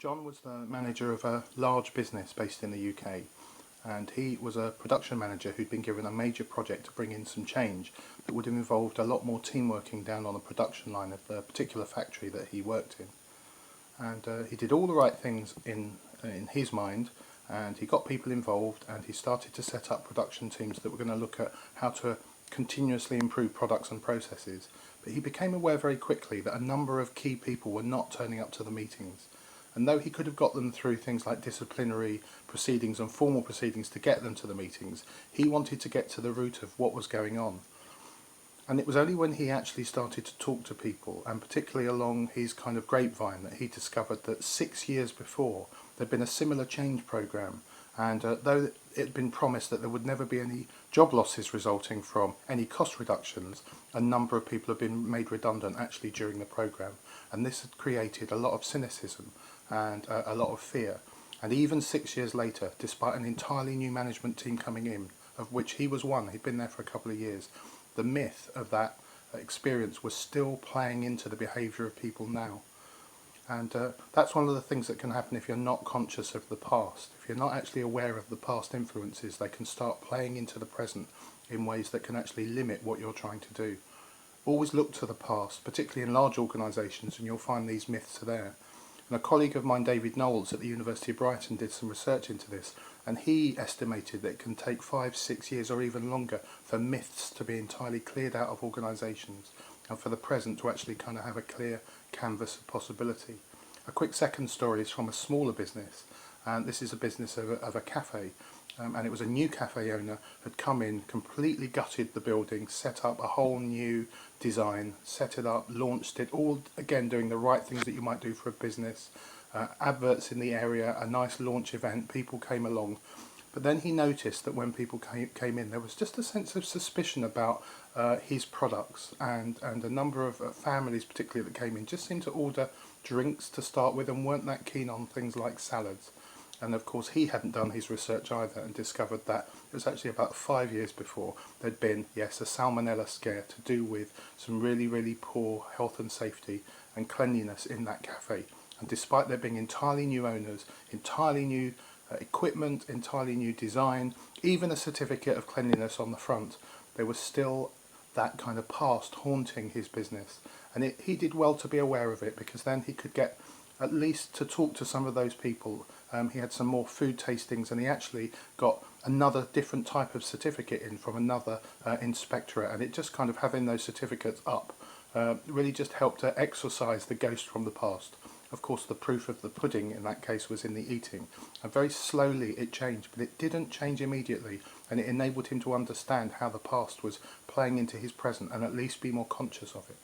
John was the manager of a large business based in the UK, and he was a production manager who'd been given a major project to bring in some change that would have involved a lot more team working down on the production line of the particular factory that he worked in. And he did all the right things in his mind, and he got people involved, and he started to set up production teams that were going to look at how to continuously improve products and processes. But he became aware very quickly that a number of key people were not turning up to the meetings. And though he could have got them through things like disciplinary proceedings and formal proceedings to get them to the meetings, he wanted to get to the root of what was going on. And it was only when he actually started to talk to people, and particularly along his kind of grapevine, that he discovered that 6 years before there'd been a similar change programme, and though it had been promised that there would never be any job losses resulting from any cost reductions, a number of people had been made redundant actually during the programme, and this had created a lot of cynicism and a lot of fear. And even 6 years later, despite an entirely new management team coming in, of which he was one, he'd been there for a couple of years, the myth of that experience was still playing into the behaviour of people now. And that's one of the things that can happen if you're not conscious of the past. If you're not actually aware of the past influences, they can start playing into the present in ways that can actually limit what you're trying to do. Always look to the past, particularly in large organisations, and you'll find these myths are there. And a colleague of mine, David Knowles, at the University of Brighton, did some research into this, and he estimated that it can take 5-6 years or even longer for myths to be entirely cleared out of organisations, and for the present to actually kind of have a clear canvas of possibility. A quick second story is from a smaller business, and this is a business of a cafe, and it was a new cafe owner had come in, completely gutted the building, set up a whole new design, set it up, launched it, all again doing the right things that you might do for a business, adverts in the area, a nice launch event, people came along. But then he noticed that when people came in, there was just a sense of suspicion about his products, and a number of families particularly that came in just seemed to order drinks to start with and weren't that keen on things like salads. And of course he hadn't done his research either, and discovered that it was actually about 5 years before there'd been, yes, a salmonella scare to do with some really poor health and safety and cleanliness in that cafe. And despite there being entirely new owners, entirely new equipment, entirely new design, even a certificate of cleanliness on the front, there was still that kind of past haunting his business. And he did well to be aware of it, because then he could get at least to talk to some of those people. He had some more food tastings, and he actually got another different type of certificate in from another inspectorate, and it just kind of having those certificates up really just helped to exorcise the ghost from the past. Of course, the proof of the pudding in that case was in the eating, and very slowly it changed, but it didn't change immediately, and it enabled him to understand how the past was playing into his present and at least be more conscious of it.